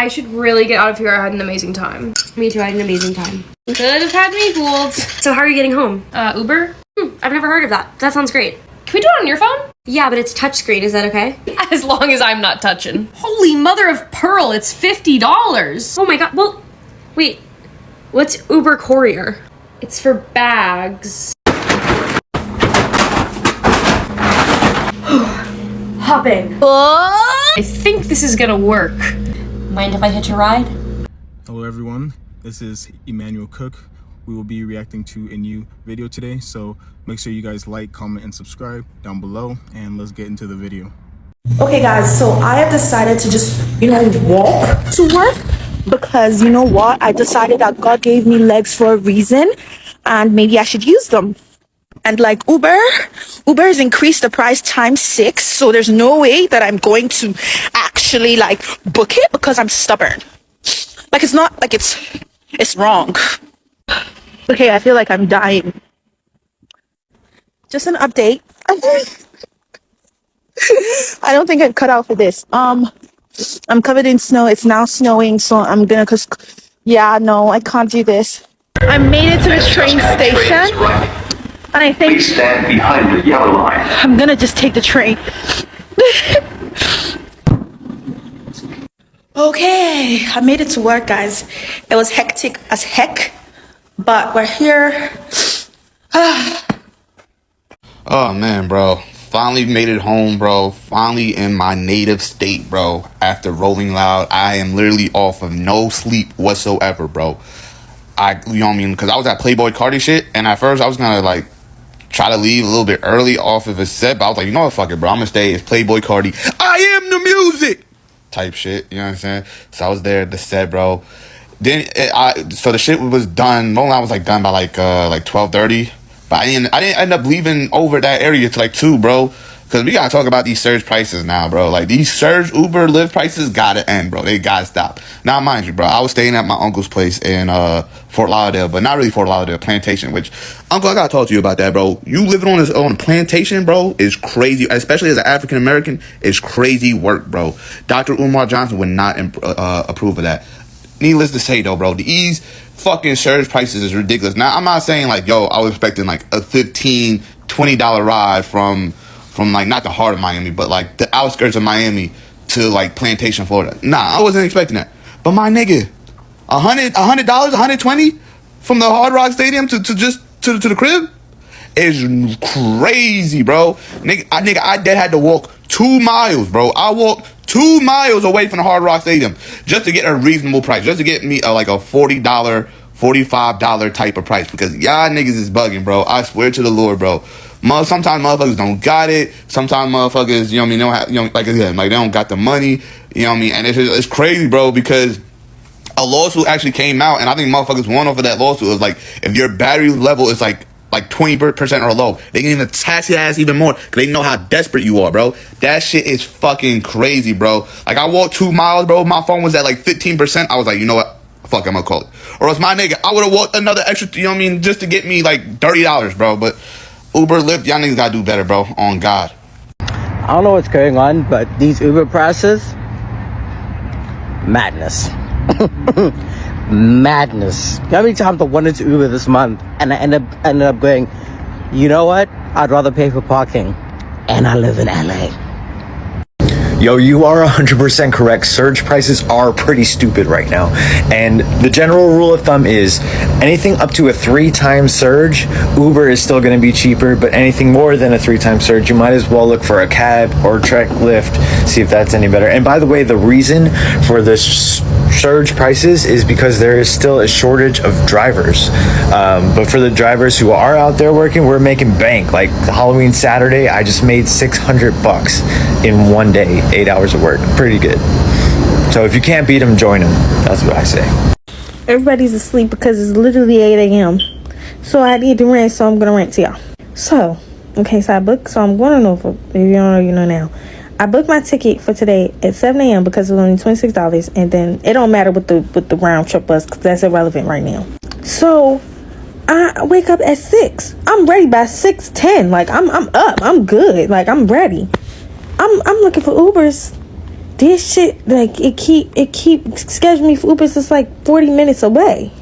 I should really get out of here. I had an amazing time. Me too, I had an amazing time. Could have had me fooled. So how are you getting home? Uber? I've never heard of that. That sounds great. Can we do it on your phone? Yeah, but it's touchscreen. Is that okay? As long as I'm not touching. Holy mother of pearl, it's $50. Oh my god, well, wait. What's Uber Courier? It's for bags. Hop in. I think this is gonna work. Mind if I hitch a ride? Hello everyone, this is Emmanuel Cook. We will be reacting to a new video today, so make sure you guys like, comment, and subscribe down below, and let's get into the video. Okay guys, so I have decided to just, walk to work because you know what? I decided that God gave me legs for a reason and maybe I should use them. And like Uber has increased the price ×6, so there's no way that I'm going to actually like book it because I'm stubborn. Like it's not like it's wrong. Okay, I feel like I'm dying. Just an update. I don't think I'm cut out for this. I'm covered in snow. It's now snowing, so I'm gonna no, I can't do this. I made it to the train station. And I think please stand behind the yellow line. I'm gonna just take the train. Okay, I made it to work, guys. It was hectic as heck, but we're here. Oh man, bro. Finally made it home, bro. Finally in my native state, bro. After Rolling Loud, I am literally off of no sleep whatsoever, bro. You know what I mean? Because I was at Playboy Cardi shit, and at first I was gonna like try to leave a little bit early off of a set, but I was like, you know what, fuck it, bro. I'm gonna stay. It's Playboy Cardi. I am the music type shit. You know what I'm saying? So I was there at the set, bro. Then so the shit was done. Rolling Loud was like done by like 12:30. But I didn't end up leaving over that area to like 2, bro. Because we got to talk about these surge prices now, bro. Like, these surge Uber, Lyft prices got to end, bro. They got to stop. Now, mind you, bro, I was staying at my uncle's place in Fort Lauderdale, but not really Fort Lauderdale, Plantation, which, Uncle, I got to talk to you about that, bro. You living on a plantation, bro, is crazy. Especially as an African-American, is crazy work, bro. Dr. Umar Johnson would not approve of that. Needless to say, though, bro, these fucking surge prices is ridiculous. Now, I'm not saying, like, yo, I was expecting, like, a $15, $20 ride from like, not the heart of Miami, but, like, the outskirts of Miami to, like, Plantation, Florida. Nah, I wasn't expecting that. But, my nigga, $100, $120 from the Hard Rock Stadium to the crib is crazy, bro. I dead had to walk 2 miles, bro. I walked 2 miles away from the Hard Rock Stadium just to get a reasonable price, just to get me like a $40, $45 type of price, because y'all niggas is bugging, bro. I swear to the Lord, bro. Sometimes motherfuckers don't got it. Sometimes motherfuckers, you know what I mean, don't have, you know, like I said, like they don't got the money, you know what I mean, and it's crazy, bro, because a lawsuit actually came out, and I think motherfuckers won over that lawsuit. It was like, if your battery level is like 20% or low, they can even tax your ass even more because they know how desperate you are, bro. That shit is fucking crazy, bro. Like, I walked 2 miles, bro. My phone was at like 15%. I was like, you know what? Fuck, I'm gonna call it. Or else, my nigga, I would have walked another extra, you know what I mean, just to get me like $30, bro. But Uber, Lyft, y'all niggas gotta do better, bro. On God. I don't know what's going on, but these Uber prices, madness. Madness. How many times I wanted to Uber this month and I ended up going, you know what? I'd rather pay for parking. And I live in LA. Yo, you are 100% correct. Surge prices are pretty stupid right now. And the general rule of thumb is anything up to a 3-time surge, Uber is still going to be cheaper, but anything more than a 3-time surge, you might as well look for a cab or check Lyft, see if that's any better. And by the way, the reason for this surge prices is because there is still a shortage of drivers. But for the drivers who are out there working, we're making bank. Like Halloween Saturday, I just made $600 in one day, 8 hours of work. Pretty good. So if you can't beat them, join them. That's what I say. Everybody's asleep because it's literally 8 a.m. So I need to rant, so I'm gonna rant to y'all. So, okay, so I booked, so I'm going to Norfolk. If you don't know, you know now. I booked my ticket for today at 7 a.m. because it was only $26, and then it don't matter what the round trip was because that's irrelevant right now. So I wake up at 6. I'm ready by 6:10. Like I'm up. I'm good. Like I'm ready. I'm looking for Ubers this shit, like, it keep scheduling me for Uber. It's just like 40 minutes away.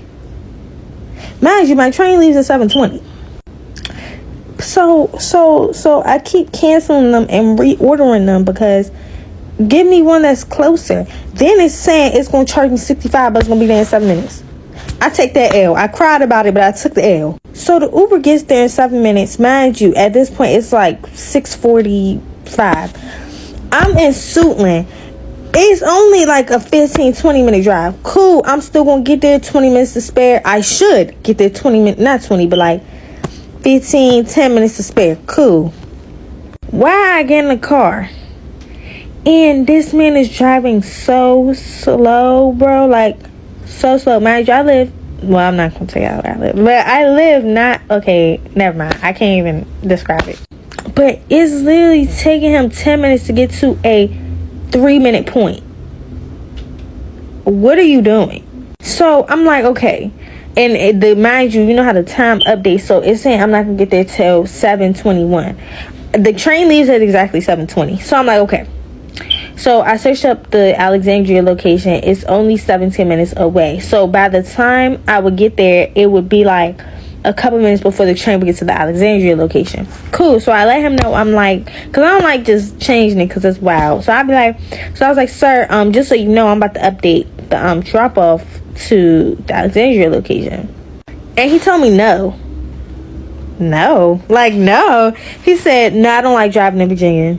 Mind you, my train leaves at 7:20. So I keep canceling them and reordering them because give me one that's closer. Then it's saying it's gonna charge me $65, but it's gonna be there in 7 minutes. I take that L. I cried about it, but I took the L. So the Uber gets there in 7 minutes. Mind you, at this point it's like 6:45. I'm in Suitland. It's only like a 15-20 minute drive. Cool. I'm still gonna get there 20 minutes to spare. I should get there 20 minutes, not 20, but like 10 minutes to spare. Cool. Why I get in the car and this man is driving so slow, bro? Like, so slow. Mind you, I'm not gonna tell y'all where I live, but I live not, okay, never mind. I can't even describe it. But it's literally taking him 10 minutes to get to a 3-minute point. What are you doing? So I'm like, okay. And mind you, you know how the time updates. So it's saying I'm not going to get there till 7:21. The train leaves at exactly 7:20. So I'm like, okay. So I searched up the Alexandria location. It's only 17 minutes away. So by the time I would get there, it would be like a couple minutes before the train would get to the Alexandria location. Cool. So I let him know. I'm like, because I don't like just changing it because it's wild. So I'd be like, so I was like, sir, just so you know, I'm about to update the drop off to the Alexandria location. And he told me no. He said, no, I don't like driving in Virginia.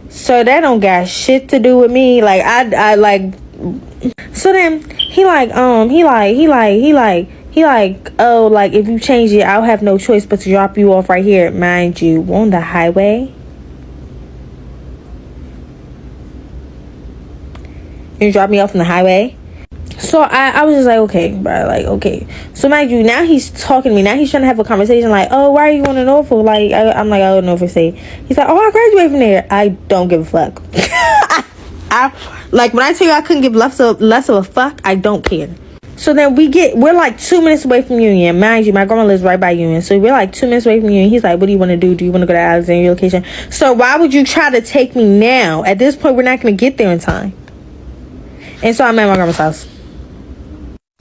So that don't got shit to do with me. Like, I like. So then he like, oh, like, if you change it, I'll have no choice but to drop you off right here. Mind you, on the highway. You drop me off on the highway. So I was just like, okay, bro, like, okay. So mind you, now he's talking to me. Now he's trying to have a conversation like, oh, why are you going to Norfolk? Like, I'm like, oh, Norfolk State. He's like, oh, I graduated from there. I don't give a fuck. Like, when I tell you I couldn't give less of a fuck, I don't care. So then we're like 2 minutes away from Union. Mind you, my grandma lives right by Union. So we're like 2 minutes away from Union. He's like, what do you want to do? Do you want to go to Alexandria location? So why would you try to take me now? At this point, we're not going to get there in time. And so I'm at my grandma's house.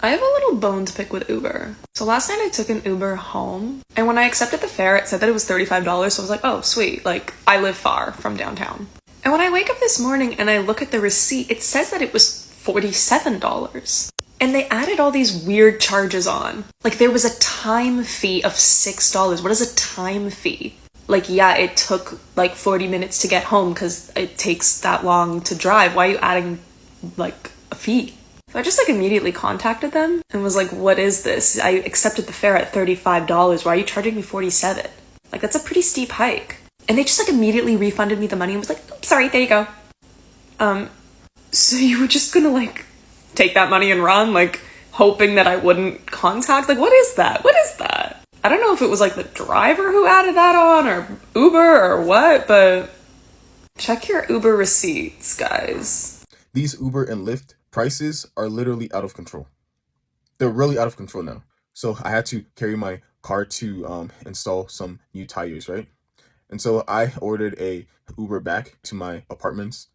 I have a little bone to pick with Uber. So last night I took an Uber home, and when I accepted the fare, it said that it was $35, so I was like, oh, sweet, like, I live far from downtown. And when I wake up this morning and I look at the receipt, it says that it was $47. And they added all these weird charges on. Like, there was a time fee of $6. What is a time fee? Like, yeah, it took like 40 minutes to get home because it takes that long to drive. Why are you adding, like, a fee? So I just, like, immediately contacted them and was like, what is this? I accepted the fare at $35. Why are you charging me $47? Like, that's a pretty steep hike. And they just, like, immediately refunded me the money and was like, oops, sorry, there you go. So you were just gonna, like, take that money and run, like, hoping that I wouldn't contact? Like, what is that? What is that? I don't know if it was, like, the driver who added that on, or Uber, or what, but check your Uber receipts, guys. These Uber and Lyft prices are literally out of control. They're really out of control now. So I had to carry my car to install some new tires, right? And so I ordered a Uber back to my apartments.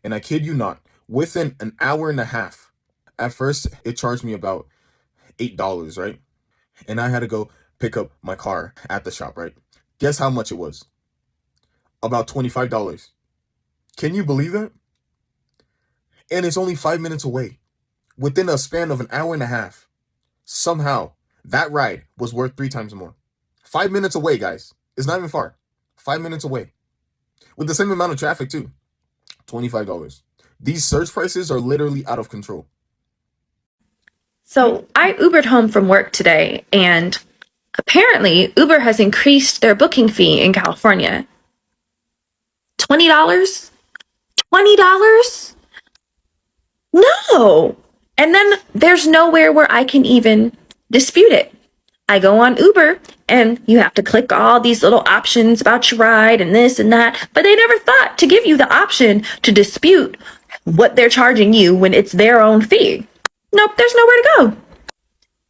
And I kid you not, within an hour and a half, at first it charged me about $8, right? And I had to go pick up my car at the shop, right? Guess how much it was? About $25. Can you believe that? And it's only 5 minutes away. Within a span of an hour and a half. Somehow, that ride was worth 3 times more. 5 minutes away, guys. It's not even far. 5 minutes away. With the same amount of traffic, too. $25. These surge prices are literally out of control. So I Ubered home from work today, and apparently Uber has increased their booking fee in California. $20? $20? No. And then there's nowhere where I can even dispute it. I go on Uber and you have to click all these little options about your ride and this and that, but they never thought to give you the option to dispute what they're charging you when it's their own fee. Nope, there's nowhere to go.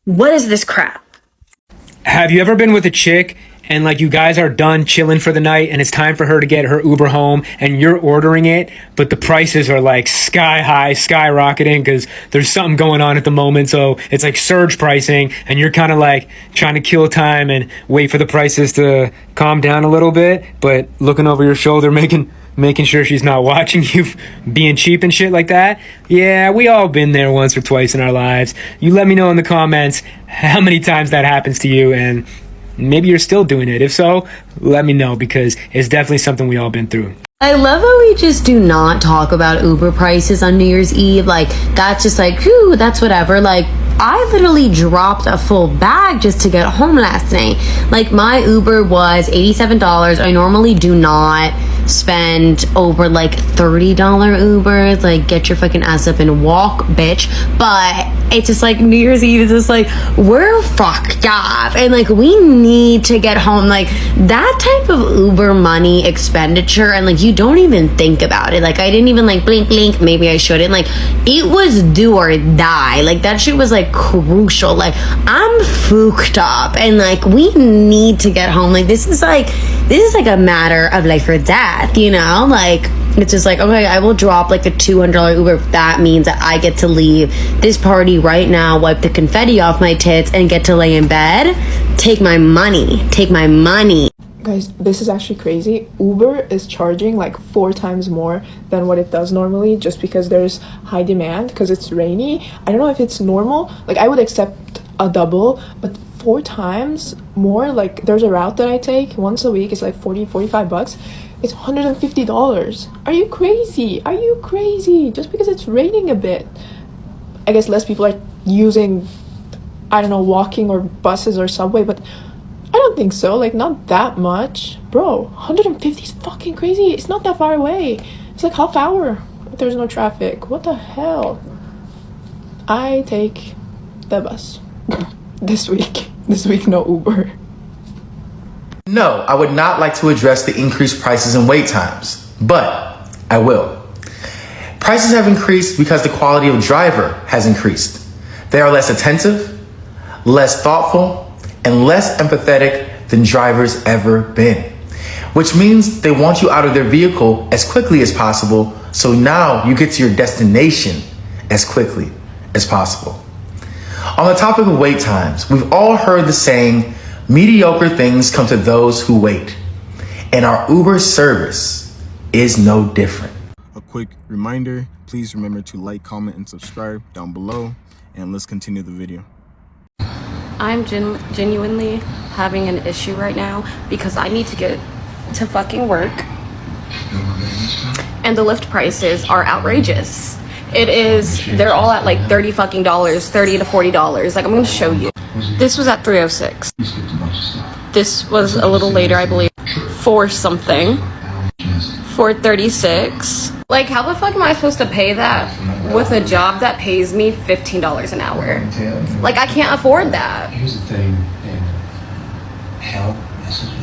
What is this crap? Have you ever been with a chick and like you guys are done chilling for the night and it's time for her to get her Uber home and you're ordering it, but the prices are like sky high, skyrocketing because there's something going on at the moment. So it's like surge pricing and you're kind of like trying to kill time and wait for the prices to calm down a little bit, but looking over your shoulder, making sure she's not watching you being cheap and shit like that. Yeah, we all been there once or twice in our lives. You let me know in the comments how many times that happens to you, and maybe you're still doing it. If so, let me know, because it's definitely something we all been through. I love how we just do not talk about Uber prices on New Year's Eve. Like, that's just like, whew, that's whatever. Like, I literally dropped a full bag just to get home last night. Like, my Uber was $87. I normally do not spend over like $30 Ubers. Like, get your fucking ass up and walk, bitch. But it's just like New Year's Eve is just like, we're fucked up and like we need to get home. Like, that type of Uber money expenditure, and like you don't even think about it. Like, I didn't even like blink, maybe I shouldn't. Like, it was do or die. Like, that shit was like crucial. Like, I'm fucked up and like we need to get home. Like, this is like a matter of life or death, you know? Like, it's just like, okay, I will drop like a $200 Uber if that means that I get to leave this party right now, wipe the confetti off my tits, and get to lay in bed. Take my money. Guys, this is actually crazy. Uber is charging like 4 times more than what it does normally, just because there's high demand, because it's rainy. I don't know if it's normal. Like, I would accept a double, but 4 times more. Like, there's a route that I take once a week. It's like $45. It's $150. Are you crazy? Just because it's raining a bit. I guess less people are using, I don't know, walking or buses or subway, but I don't think so. Like, not that much. Bro, 150 is fucking crazy. It's not that far away. It's like half hour if there's no traffic. What the hell? I take the bus. This week, no Uber. No, I would not like to address the increased prices and wait times, but I will. Prices have increased because the quality of driver has increased. They are less attentive, less thoughtful, and less empathetic than drivers ever been, which means they want you out of their vehicle as quickly as possible, so now you get to your destination as quickly as possible. On the topic of wait times, we've all heard the saying, mediocre things come to those who wait, and our Uber service is no different. A quick reminder, please remember to like, comment, and subscribe down below, and let's continue the video. I'm genuinely having an issue right now because I need to get to fucking work and the Lyft prices are outrageous. They're all at like $30 fucking dollars, $30 to $40. Like, I'm gonna show you. This was at 306. This was a little later, I believe, for something. 436. Like, how the fuck am I supposed to pay that with a job that pays me $15 an hour? Like, I can't afford that.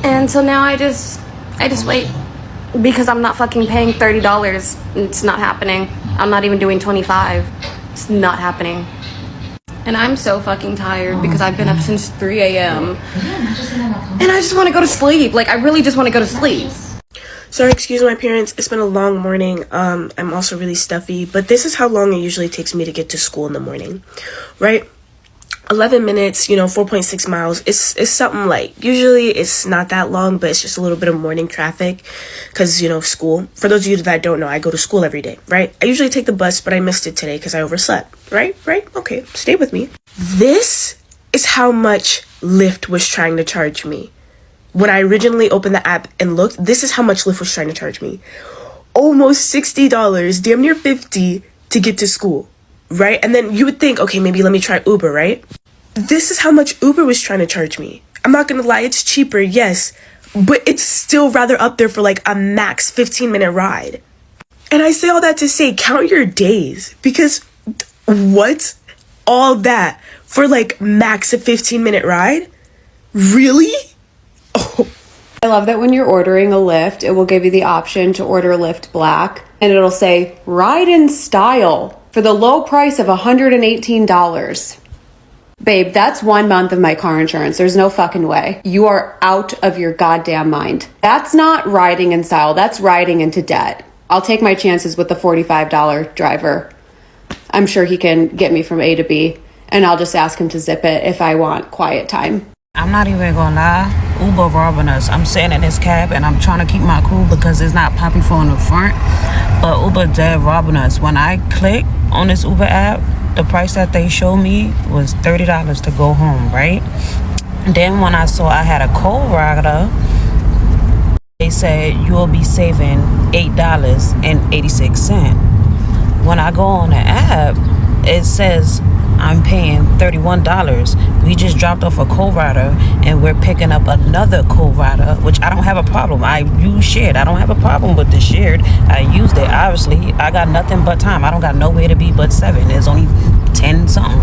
And so now I just wait, because I'm not fucking paying $30. It's not happening. I'm not even doing 25. It's not happening. And I'm so fucking tired because I've been up since 3 a.m. And I just want to go to sleep. Like, I really just want to go to sleep. Sorry, excuse my appearance. It's been a long morning. I'm also really stuffy, but this is how long it usually takes me to get to school in the morning, right? 11 minutes, 4.6 miles. It's something like, usually it's not that long, but it's just a little bit of morning traffic because, school. For those of you that don't know, I go to school every day, right? I usually take the bus, but I missed it today because I overslept, right? Okay, stay with me. This is how much Lyft was trying to charge me. When I originally opened the app and looked, this is how much Lyft was trying to charge me. Almost $60, damn near $50 to get to school, right? And then you would think, okay, maybe let me try Uber, right? This is how much Uber was trying to charge me. I'm not gonna lie, it's cheaper, yes, but it's still rather up there for like a max 15-minute ride. And I say all that to say, count your days, because what? All that for like max a 15-minute ride? Really? Oh. I love that when you're ordering a Lyft, it will give you the option to order Lyft Black, and it'll say, ride in style for the low price of $118. Babe, that's 1 month of my car insurance. There's no fucking way. You are out of your goddamn mind. That's not riding in style. That's riding into debt. I'll take my chances with the $45 driver. I'm sure he can get me from A to B, and I'll just ask him to zip it if I want quiet time. I'm not even gonna lie, Uber robbing us. I'm sitting in this cab and I'm trying to keep my cool because it's not poppy for in the front, but Uber dead robbing us. When I click on this Uber app, the price that they showed me was $30 to go home, right? Then when I saw I had a co-rider, they said you will be saving $8.86. When I go on the app, it says I'm paying $31. We just dropped off a co-rider and we're picking up another co-rider, which I don't have a problem. I use shared. I don't have a problem with the shared. I used it. Obviously, I got nothing but time. I don't got nowhere to be but 7. There's only 10 something.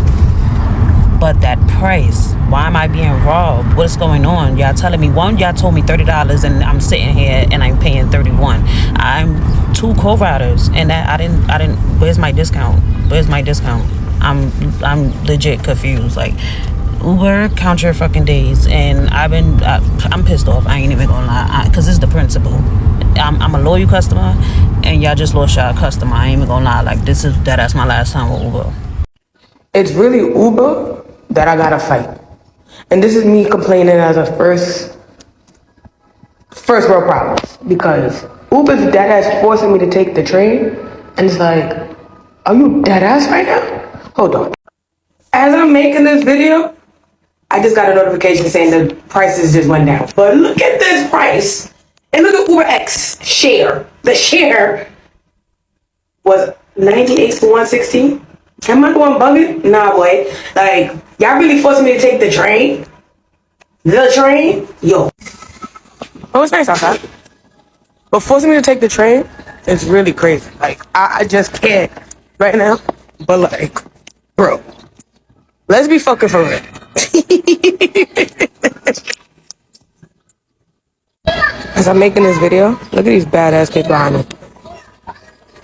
But that price, why am I being robbed? What's going on? Y'all telling me, one, y'all told me $30 and I'm sitting here and I'm paying 31. I'm 2 co-riders and that I didn't, where's my discount? Where's my discount? I'm legit confused. Like, Uber, count your fucking days. And I'm pissed off. I ain't even gonna lie, cause it's the principle. I'm a loyal customer, and y'all just lost y'all customer. I ain't even gonna lie. Like, that's my last time with Uber. It's really Uber that I gotta fight, and this is me complaining as a first world problems, because Uber's dead ass forcing me to take the train, and it's like, are you dead ass right now? Hold on. As I'm making this video, I just got a notification saying the prices just went down. But look at this price. And look at Uber X share. The share was 98 to 116. Am I the one bugging? Nah, boy. Like, y'all really forcing me to take the train? The train? Yo. Oh, it's nice outside. But forcing me to take the train is really crazy. Like, I just can't right now. But like, bro, let's be fucking for real. As I'm making this video, look at these badass kids behind me.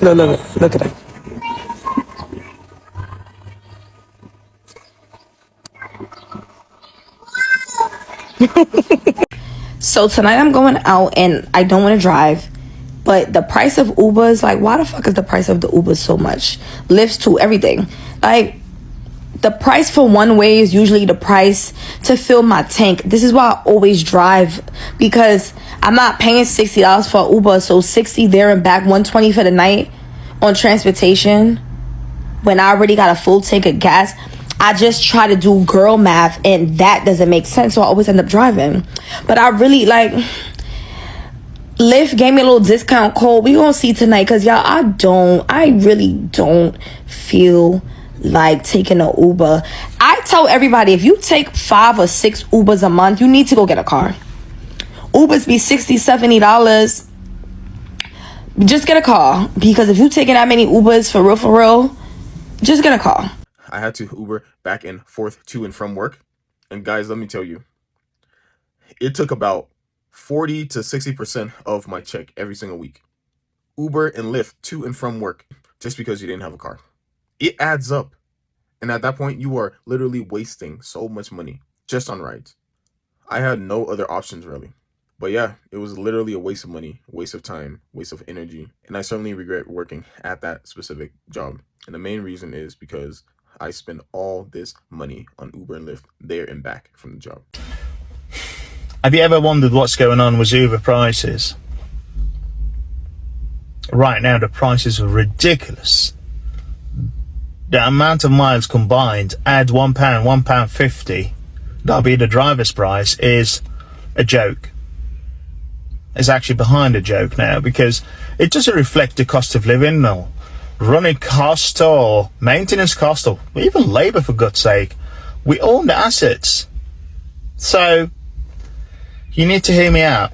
Look at them. So tonight I'm going out and I don't want to drive, but the price of Uber is like, why the fuck is the price of the Uber so much? Lyft too, everything. Like, the price for one way is usually the price to fill my tank. This is why I always drive, because I'm not paying $60 for Uber, so 60 there and back, 120 for the night on transportation when I already got a full tank of gas. I just try to do girl math, and that doesn't make sense, so I always end up driving. But I really, like, Lyft gave me a little discount code. We gonna see tonight, because y'all, I really don't feel like taking an Uber. I tell everybody, if you take 5 or 6 Ubers a month, you need to go get a car. Ubers be $60, $70. Just get a car, because if you taking that many Ubers for real, just get a car. I had to Uber back and forth to and from work. And guys, let me tell you, it took about 40 to 60% of my check every single week. Uber and Lyft to and from work just because you didn't have a car. It adds up. And at that point, you are literally wasting so much money just on rides. I had no other options really. But yeah, it was literally a waste of money, waste of time, waste of energy. And I certainly regret working at that specific job. And the main reason is because I spend all this money on Uber and Lyft there and back from the job. Have you ever wondered what's going on with Uber prices? Right now, the prices are ridiculous. The amount of miles combined, add £1, £1.50, that'll be the driver's price, is a joke. It's actually behind a joke now, because it doesn't reflect the cost of living or running cost or maintenance cost or even labor, for God's sake. We own the assets. So you need to hear me out.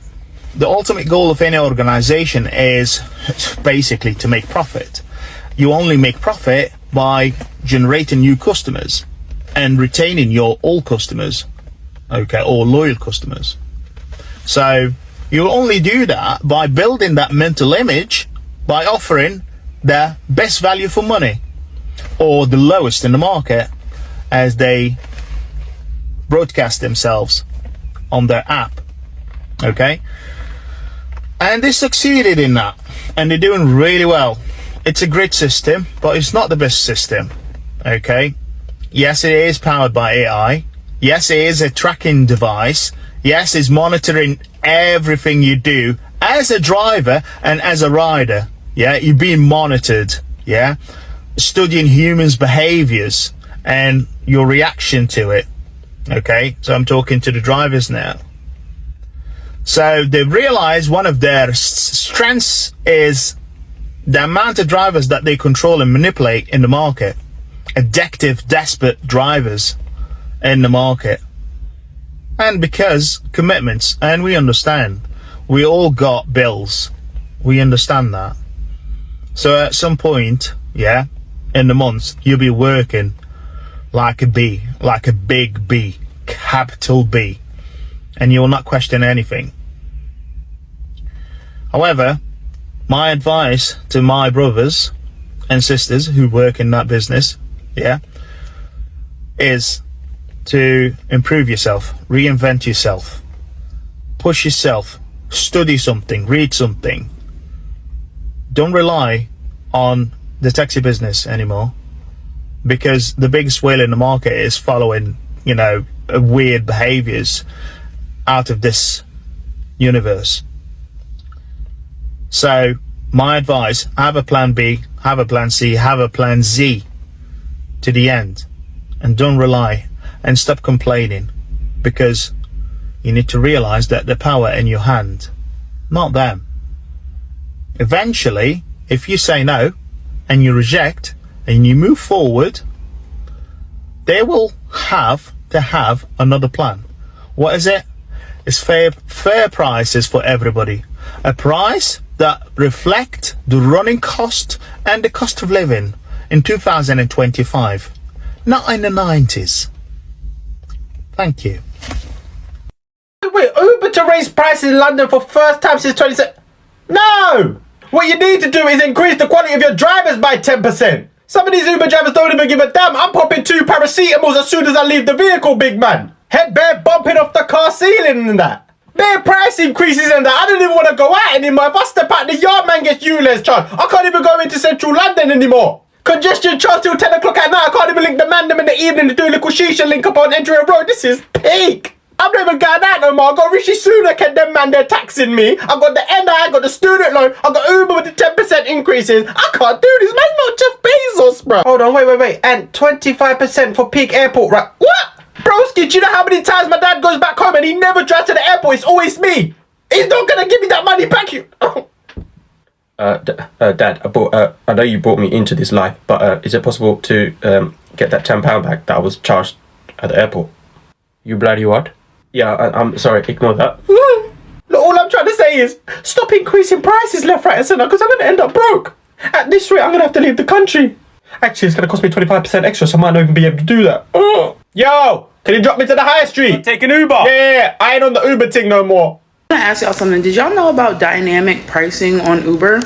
The ultimate goal of any organization is basically to make profit. You only make profit by generating new customers and retaining your old customers, okay, or loyal customers. So you only do that by building that mental image, by offering the best value for money or the lowest in the market, as they broadcast themselves on their app. Okay? And they succeeded in that. And they're doing really well. It's a great system, but it's not the best system. Okay? Yes, it is powered by AI. Yes, it is a tracking device. Yes, it's monitoring everything you do as a driver and as a rider. Yeah, you're being monitored. Yeah, studying humans' behaviors and your reaction to it. Okay, so I'm talking to the drivers now. So they realize one of their strengths is the amount of drivers that they control and manipulate in the market. Addictive, desperate drivers in the market. And because commitments, and we understand, we all got bills. We understand that. So at some point, yeah, in the month, you'll be working like a bee, like a big B, capital B, and you will not question anything. However, my advice to my brothers and sisters who work in that business, yeah, is to improve yourself, reinvent yourself, push yourself, study something, read something. Don't rely on the taxi business anymore, because the biggest whale in the market is following, you know, weird behaviors out of this universe. So my advice, have a plan B, have a plan C, have a plan Z to the end, and don't rely and stop complaining, because you need to realize that the power in your hand, not them. Eventually, if you say no and you reject and you move forward, they will have to have another plan. What is it? It's fair prices for everybody. A price that reflect the running cost and the cost of living in 2025, not in the 90s. Thank you. Wait, Uber to raise prices in London for first time since 2017? No! What you need to do is increase the quality of your drivers by 10%. Some of these Uber drivers don't even give a damn. I'm popping 2 paracetamols as soon as I leave the vehicle, big man. Head bare bumping off the car ceiling and that. Bare price increases and that. I don't even want to go out anymore. If I step out the yard, man gets ULEZ charge. I can't even go into central London anymore. Congestion charge till 10 o'clock at night. I can't even link the man them in the evening to do a little shisha link up on Entry Road. This is peak. I'm not even going out no more. I got Rishi Sunak and them man, they're taxing me. I got the NI, I got the student loan, I got Uber with the 10% increases. I can't do this, man. Not Jeff Bezos, bro. Hold on, wait. And 25% for peak airport, right? What? Broski, do you know how many times my dad goes back home and he never drives to the airport? It's always me. He's not gonna give me that money back. Dad, I know you brought me into this life, but is it possible to get that £10 back that I was charged at the airport? You bloody what? Yeah, I'm sorry, ignore that. Look, all I'm trying to say is stop increasing prices left, right and centre, because I'm going to end up broke. At this rate, I'm going to have to leave the country. Actually, it's going to cost me 25% extra, so I might not even be able to do that. Yo, can you drop me to the high street? Take an Uber. Yeah, I ain't on the Uber thing no more. I'm going to ask y'all something. Did y'all know about dynamic pricing on Uber?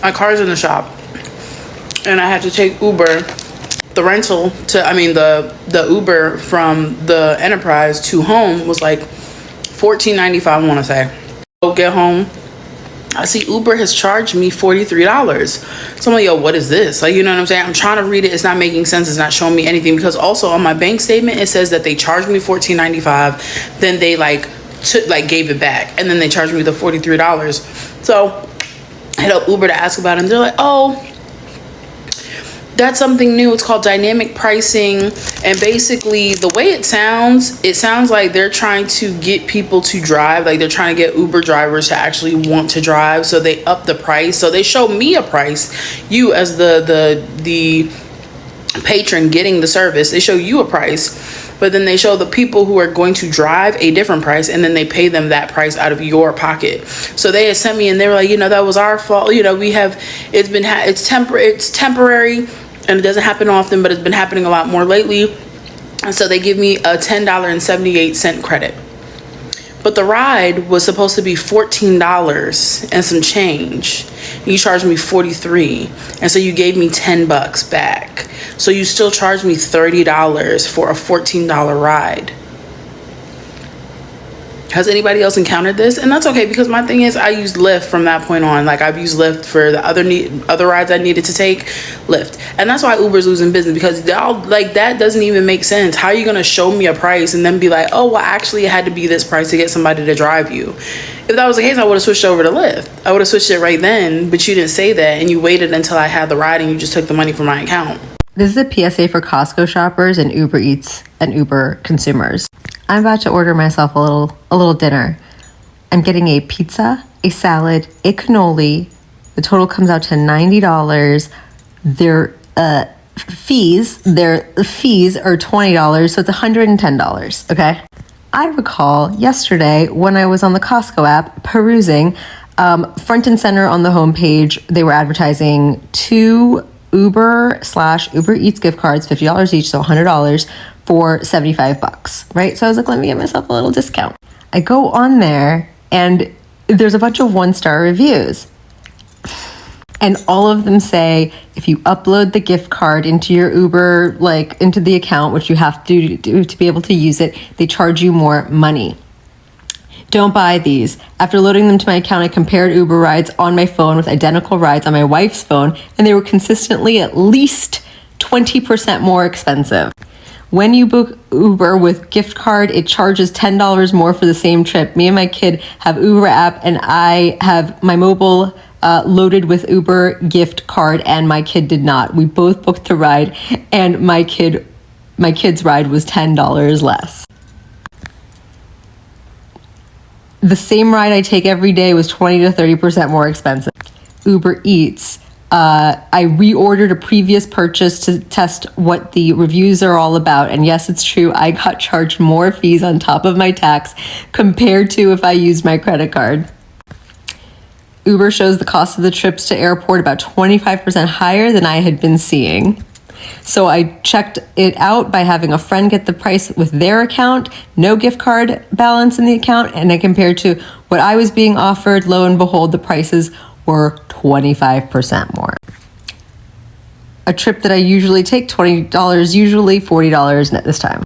My car's in the shop, and I had to take Uber. The rental to, the Uber from the Enterprise to home was like $14.95, I want to say. Go get home, I see Uber has charged me $43. So I'm like, yo, what is this? Like, you know what I'm saying? I'm trying to read it. It's not making sense. It's not showing me anything, because also on my bank statement, it says that they charged me $14.95. Then they gave it back, and then they charged me the $43. So I hit up Uber to ask about it, and they're like, oh, that's something new. It's called dynamic pricing. And basically the way it sounds like they're trying to get people to drive. Like, they're trying to get Uber drivers to actually want to drive. So they up the price. So they show me a price. You as the patron getting the service, they show you a price. But then they show the people who are going to drive a different price, and then they pay them that price out of your pocket. So they had sent me, and they were like, that was our fault. It's temporary. And it doesn't happen often, but it's been happening a lot more lately. And so they give me a $10.78 credit, But the ride was supposed to be $14 and some change. You charged me $43, and so you gave me $10 back. So you still charged me $30 for a $14 ride. Has anybody else encountered this? And that's okay, because my thing is I used Lyft from that point on. Like, I've used Lyft for the other rides I needed to take, Lyft. And that's why Uber's losing business, because like, that doesn't even make sense. How are you going to show me a price and then be like, oh, well, actually it had to be this price to get somebody to drive you? If that was the case, I would have switched over to Lyft. I would have switched it right then, but you didn't say that, and you waited until I had the ride and you just took the money from my account. This is a PSA for Costco shoppers and Uber Eats and Uber consumers. I'm about to order myself a little dinner. I'm getting a pizza, a salad, a cannoli. The total comes out to $90. Their fees are $20, so it's $110. Okay. I recall yesterday when I was on the Costco app perusing, front and center on the homepage, they were advertising 2 Uber/Uber Eats gift cards, $50 each, so $100 for $75, right? So I was like, let me get myself a little discount. I go on there and there's a bunch of 1-star reviews. And all of them say, if you upload the gift card into your Uber, like into the account, which you have to do to be able to use it, they charge you more money. Don't buy these. After loading them to my account, I compared Uber rides on my phone with identical rides on my wife's phone, and they were consistently at least 20% more expensive. When you book Uber with gift card, it charges $10 more for the same trip. Me and my kid have Uber app, and I have my mobile loaded with Uber gift card, and my kid did not. We both booked the ride, and my kid's ride was $10 less. The same ride I take every day was 20 to 30% more expensive. Uber Eats. I reordered a previous purchase to test what the reviews are all about. And yes, it's true, I got charged more fees on top of my tax compared to if I used my credit card. Uber shows the cost of the trips to airport about 25% higher than I had been seeing. So I checked it out by having a friend get the price with their account, no gift card balance in the account, and I compared to what I was being offered. Lo and behold, the prices were 25% more. A trip that I usually take, $20, usually $40 this time.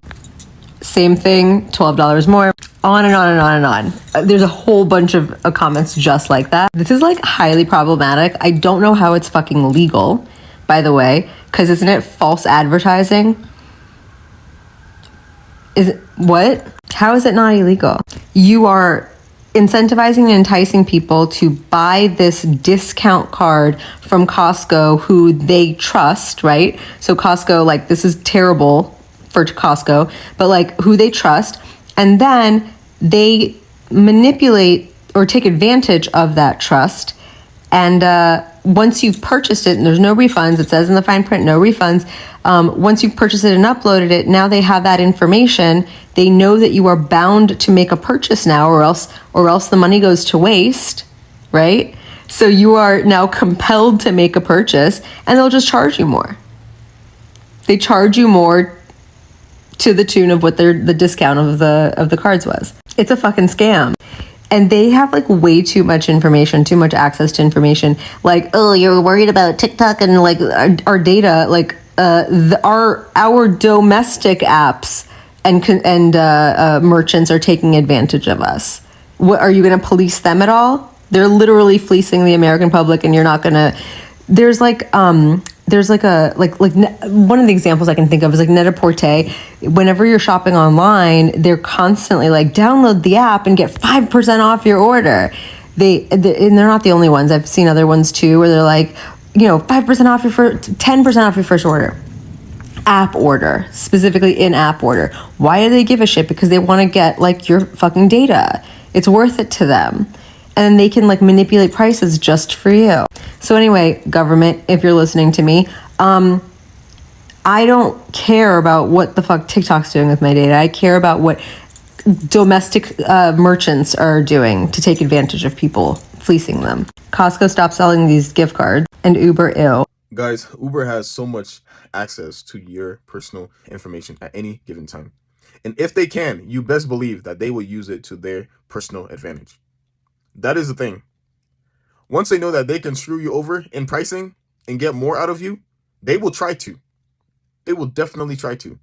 Same thing, $12 more, on and on and on and on. There's a whole bunch of comments just like that. This is like highly problematic. I don't know how it's fucking legal, by the way, because isn't it false advertising? Is it what? How is it not illegal? You are incentivizing and enticing people to buy this discount card from Costco, who they trust, right? So Costco, like, this is terrible for Costco, but like who they trust, and then they manipulate or take advantage of that trust. And once you've purchased it, and there's no refunds, it says in the fine print, no refunds. Once you've purchased it and uploaded it, now they have that information. They know that you are bound to make a purchase now, or else the money goes to waste, right? So you are now compelled to make a purchase, and they'll just charge you more. They charge you more to the tune of what the discount of the cards was. It's a fucking scam. And they have like way too much information, too much access to information. Like, oh, you're worried about TikTok and like our data, like our domestic apps and merchants are taking advantage of us. What, are you going to police them at all? They're literally fleecing the American public, and you're not going to. There's like one of the examples I can think of is like Net-a-Porter. Whenever you're shopping online, they're constantly like, download the app and get 5% off your order. And they're not the only ones. I've seen other ones too, where they're like, 5% off 10% off your first order. App order, specifically in-app order. Why do they give a shit? Because they want to get like your fucking data. It's worth it to them. And then they can like manipulate prices just for you. So anyway, government, if you're listening to me, I don't care about what the fuck TikTok's doing with my data. I care about what domestic merchants are doing to take advantage of people, fleecing them. Costco stopped selling these gift cards, and Uber, ew. Guys, Uber has so much access to your personal information at any given time. And if they can, you best believe that they will use it to their personal advantage. That is the thing. Once they know that they can screw you over in pricing and get more out of you, they will try to. They will definitely try to.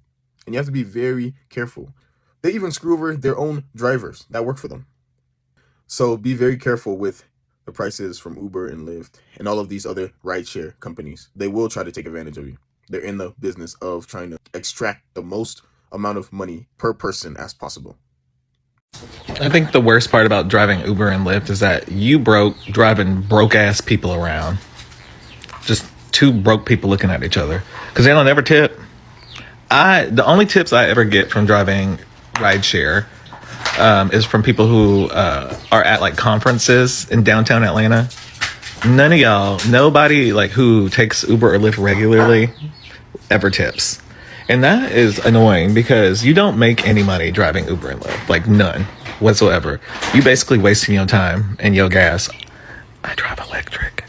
And you have to be very careful. They even screw over their own drivers that work for them. So be very careful with the prices from Uber and Lyft and all of these other rideshare companies. They will try to take advantage of you. They're in the business of trying to extract the most amount of money per person as possible. I think the worst part about driving Uber and Lyft is that you driving broke ass people around. Just two broke people looking at each other because they don't ever tip. The only tips I ever get from driving rideshare is from people who are at like conferences in downtown Atlanta. None of y'all, nobody like who takes Uber or Lyft regularly ever tips. And that is annoying because you don't make any money driving Uber and Lyft, like none whatsoever. You basically wasting your time and your gas. I drive electric.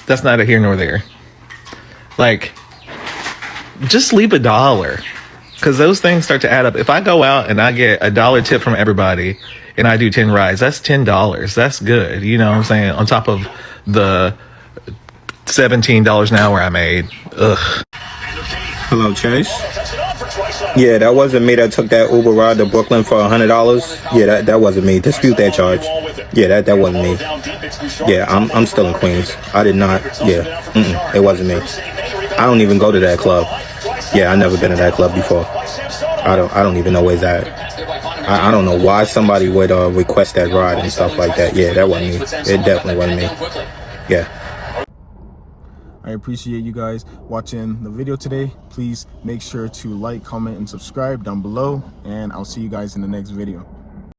That's neither here nor there. Like, just leave $1 because those things start to add up. If I go out and I get $1 tip from everybody and I do 10 rides, that's $10. That's good. You know what I'm saying? On top of the $17 an hour I made. Ugh. Hello, Chase. Yeah, that wasn't me that took that Uber ride to Brooklyn for $100. Yeah, that wasn't me. Dispute that charge. Yeah, that wasn't me. Yeah, I'm still in Queens. I did not. Yeah, it wasn't me. I don't even go to that club. Yeah, I never been to that club before. I don't even know where's that. I don't know why somebody would request that ride and stuff like that. Yeah, that wasn't me. It definitely wasn't me. Yeah. I appreciate you guys watching the video today. Please make sure to like, comment, and subscribe down below, and I'll see you guys in the next video.